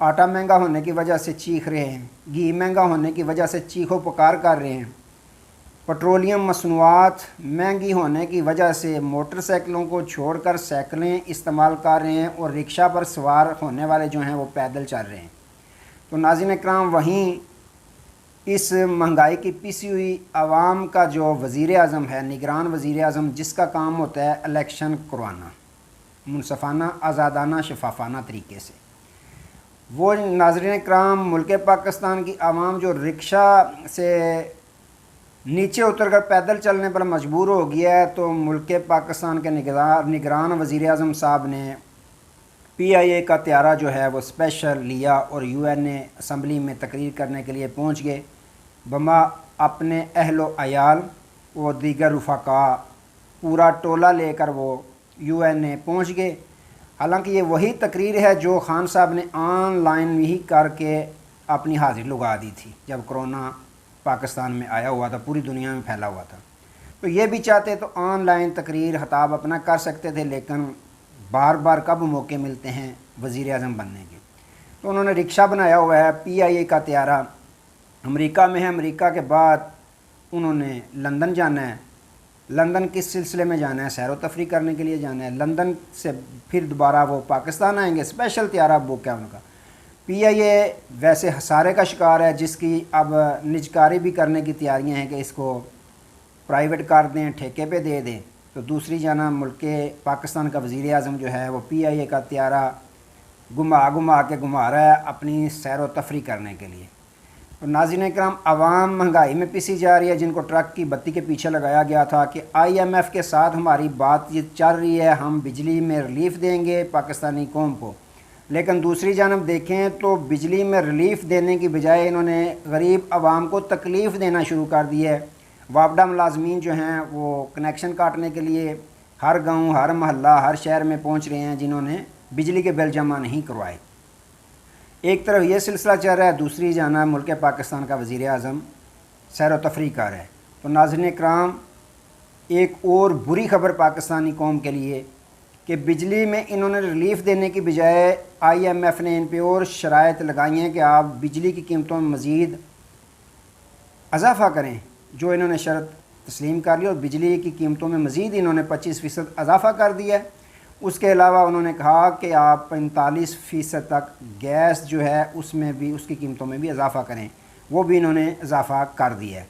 آٹا مہنگا ہونے کی وجہ سے چیخ رہے ہیں، گھی مہنگا ہونے کی وجہ سے چیخو پکار کر رہے ہیں، پٹرولیم مصنوعات مہنگی ہونے کی وجہ سے موٹر سائیکلوں کو چھوڑ کر سائیکلیں استعمال کر رہے ہیں، اور رکشہ پر سوار ہونے والے جو ہیں وہ پیدل چل رہے ہیں۔ تو ناظرین اکرام، وہیں اس مہنگائی کی پیسی ہوئی عوام کا جو وزیر اعظم ہے، نگران وزیر اعظم، جس کا کام ہوتا ہے الیکشن کروانا منصفانہ، آزادانہ، شفافانہ طریقے سے، وہ ناظرین اکرام ملک پاکستان کی عوام جو رکشہ سے نیچے اتر کر پیدل چلنے پر مجبور ہو گیا ہے، تو ملک پاکستان کے نگران وزیر اعظم صاحب نے پی آئی اے کا طیارہ جو ہے وہ اسپیشل لیا اور یو این اے اسمبلی میں تقریر کرنے کے لیے پہنچ گئے، بما اپنے اہل و عیال و دیگر رفقا، پورا ٹولہ لے کر وہ یو این اے پہنچ گئے۔ حالانکہ یہ وہی تقریر ہے جو خان صاحب نے آن لائن ہی کر کے اپنی حاضری لگا دی تھی جب کرونا پاکستان میں آیا ہوا تھا، پوری دنیا میں پھیلا ہوا تھا۔ تو یہ بھی چاہتے تو آن لائن تقریر خطاب اپنا کر سکتے تھے، لیکن بار بار کب موقع ملتے ہیں وزیر اعظم بننے کے، تو انہوں نے رکشہ بنایا ہوا ہے، پی آئی اے کا طیارہ امریکہ میں ہے، امریکہ کے بعد انہوں نے لندن جانا ہے۔ لندن کس سلسلے میں جانا ہے؟ سیر و تفریح کرنے کے لیے جانا ہے۔ لندن سے پھر دوبارہ وہ پاکستان آئیں گے، اسپیشل طیارہ بک ہے ان کا۔ پی آئی اے ویسے خسارے کا شکار ہے، جس کی اب نجکاری بھی کرنے کی تیاریاں ہیں کہ اس کو پرائیویٹ کر دیں، ٹھیکے پہ دے دیں۔ تو دوسری جانب ملک پاکستان کا وزیر اعظم جو ہے وہ پی آئی اے کا طیارہ گھما کے گھما رہا ہے اپنی سیر و تفریح کرنے کے لیے۔ تو ناظرین اکرام، عوام مہنگائی میں پسی جا رہی ہے، جن کو ٹرک کی بتی کے پیچھے لگایا گیا تھا کہ آئی ایم ایف کے ساتھ ہماری بات چیت چل رہی ہے، ہم بجلی میں ریلیف دیں گے پاکستانی قوم کو، لیکن دوسری جانب دیکھیں تو بجلی میں ریلیف دینے کی بجائے انہوں نے غریب عوام کو تکلیف دینا شروع کر دی ہے۔ وابڈہ ملازمین جو ہیں وہ کنیکشن کاٹنے کے لیے ہر گاؤں، ہر محلہ، ہر شہر میں پہنچ رہے ہیں، جنہوں نے بجلی کے بل جمع نہیں کروائے۔ ایک طرف یہ سلسلہ چل رہا ہے، دوسری جانب ملک پاکستان کا وزیر اعظم سیر و تفریح کر رہا ہے۔ تو ناظرین اکرام، ایک اور بری خبر پاکستانی قوم کے لیے کہ بجلی میں انہوں نے ریلیف دینے کی بجائے آئی ایم ایف نے ان پہ اور شرائط لگائی ہیں کہ آپ بجلی کی قیمتوں میں مزید اضافہ کریں، جو انہوں نے شرط تسلیم کر لی، اور بجلی کی قیمتوں میں مزید انہوں نے 25% اضافہ کر دیا ہے۔ اس کے علاوہ انہوں نے کہا کہ آپ 45% تک گیس جو ہے اس میں بھی، اس کی قیمتوں میں بھی اضافہ کریں، وہ بھی انہوں نے اضافہ کر دیا ہے۔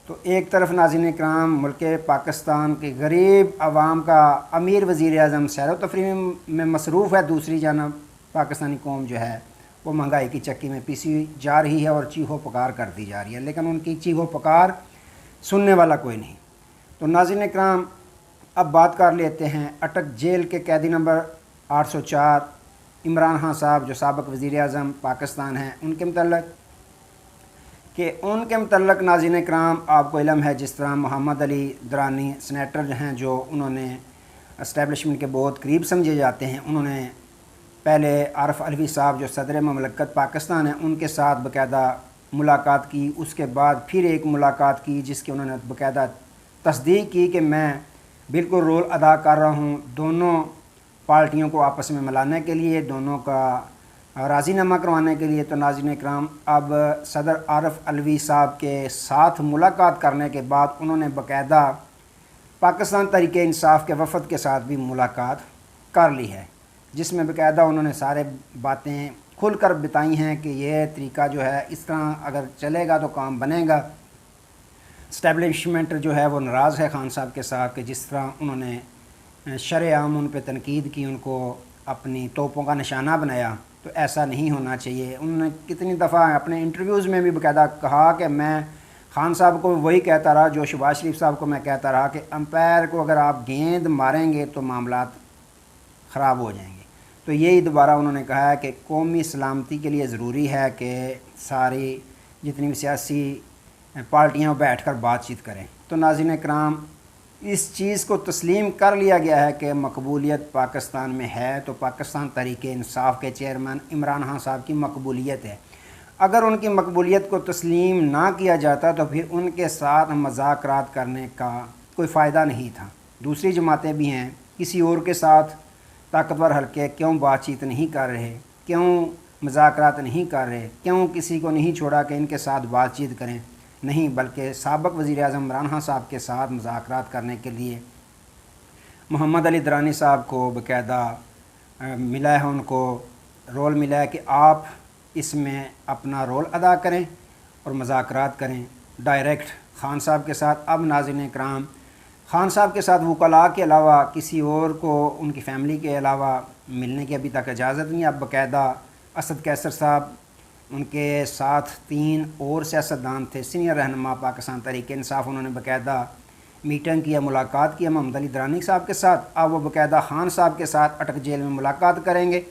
تو ایک طرف ناظرین اکرام ملک پاکستان کے غریب عوام کا امیر وزیر اعظم سیر و تفریح میں مصروف ہے، دوسری جانب پاکستانی قوم جو ہے وہ مہنگائی کی چکی میں پیسی جا رہی ہے اور چیخو پکار کرتی جا رہی ہے، لیکن ان کی چیخو پکار سننے والا کوئی نہیں۔ تو ناظرین اکرام، اب بات کر لیتے ہیں اٹک جیل کے قیدی نمبر 804 عمران خان صاحب، جو سابق وزیر اعظم پاکستان ہیں، ان کے متعلق ناظرین اکرام آپ کو علم ہے، جس طرح محمد علی درانی سینیٹر جو ہیں، جو انہوں نے اسٹیبلشمنٹ کے بہت قریب سمجھے جاتے ہیں، انہوں نے پہلے عارف علوی صاحب جو صدر مملکت پاکستان ہیں ان کے ساتھ باقاعدہ ملاقات کی، اس کے بعد پھر ایک ملاقات کی جس کی انہوں نے باقاعدہ تصدیق کی کہ میں بالکل رول ادا کر رہا ہوں دونوں پارٹیوں کو آپس میں ملانے کے لیے، دونوں کا راضی نامہ کروانے کے لیے۔ تو ناظرین اکرام، اب صدر عارف علوی صاحب کے ساتھ ملاقات کرنے کے بعد انہوں نے باقاعدہ پاکستان تحریک انصاف کے وفد کے ساتھ بھی ملاقات کر لی ہے، جس میں باقاعدہ انہوں نے سارے باتیں کھل کر بتائی ہیں کہ یہ طریقہ جو ہے اس طرح اگر چلے گا تو کام بنے گا۔ اسٹیبلشمنٹ جو ہے وہ ناراض ہے خان صاحب کے ساتھ کہ جس طرح انہوں نے شرعام ان پہ تنقید کی، ان کو اپنی توپوں کا نشانہ بنایا، تو ایسا نہیں ہونا چاہیے۔ انہوں نے کتنی دفعہ اپنے انٹرویوز میں بھی باقاعدہ کہا کہ میں خان صاحب کو وہی کہتا رہا جو شہباز شریف صاحب کو میں کہتا رہا کہ امپائر کو اگر آپ گیند ماریں گے تو معاملات خراب ہو جائیں گے۔ تو یہی دوبارہ انہوں نے کہا ہے کہ قومی سلامتی کے لیے ضروری ہے کہ ساری جتنی بھی سیاسی پارٹیاں بیٹھ کر بات چیت کریں۔ تو ناظرین اکرام، اس چیز کو تسلیم کر لیا گیا ہے کہ مقبولیت پاکستان میں ہے، تو پاکستان تحریک انصاف کے چیئرمین عمران خان صاحب کی مقبولیت ہے۔ اگر ان کی مقبولیت کو تسلیم نہ کیا جاتا تو پھر ان کے ساتھ مذاکرات کرنے کا کوئی فائدہ نہیں تھا۔ دوسری جماعتیں بھی ہیں، کسی اور کے ساتھ طاقتور حلقے کیوں بات چیت نہیں کر رہے، کیوں مذاکرات نہیں کر رہے، کیوں کسی کو نہیں چھوڑا کہ ان کے ساتھ بات چیت کریں؟ نہیں، بلکہ سابق وزیر اعظم عمران خان صاحب کے ساتھ مذاکرات کرنے کے لیے محمد علی درانی صاحب کو باقاعدہ ملا ہے، ان کو رول ملا ہے کہ آپ اس میں اپنا رول ادا کریں اور مذاکرات کریں ڈائریکٹ خان صاحب کے ساتھ۔ اب ناظرین کرام، خان صاحب کے ساتھ وکلاء کے علاوہ کسی اور کو ان کی فیملی کے علاوہ ملنے کی ابھی تک اجازت نہیں ہے۔ اب باقاعدہ اسد قیصر صاحب، ان کے ساتھ 3 اور سیاستدان تھے، سینئر رہنما پاکستان تحریک انصاف، انہوں نے باقاعدہ میٹنگ کیا، ملاقات کیا محمد علی درانی صاحب کے ساتھ۔ اب وہ باقاعدہ خان صاحب کے ساتھ اٹک جیل میں ملاقات کریں گے۔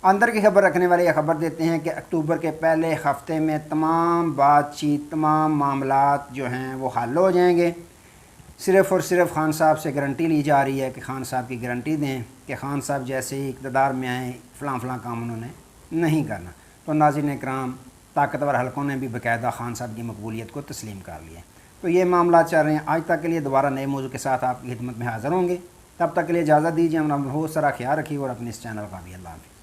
اندر کی خبر رکھنے والے یہ خبر دیتے ہیں کہ اکتوبر کے پہلے ہفتے میں تمام بات چیت، تمام معاملات جو ہیں وہ حل ہو جائیں گے۔ صرف اور صرف خان صاحب سے گارنٹی لی جا رہی ہے کہ خان صاحب کی گارنٹی دیں کہ خان صاحب جیسے ہی اقتدار میں آئیں فلاں فلاں کام انہوں نے نہیں کرنا۔ تو ناظرین اکرام، طاقتور حلقوں نے بھی باقاعدہ خان صاحب کی مقبولیت کو تسلیم کر لیا۔ تو یہ معاملات چل رہے ہیں۔ آج تک کے لیے دوبارہ نئے موضوع کے ساتھ آپ کی خدمت میں حاضر ہوں گے، تب تک کے لیے اجازت دیجیے۔ ہم بہت سارا خیال رکھیے اور اپنے اس چینل کا بھی اللہ حافظ۔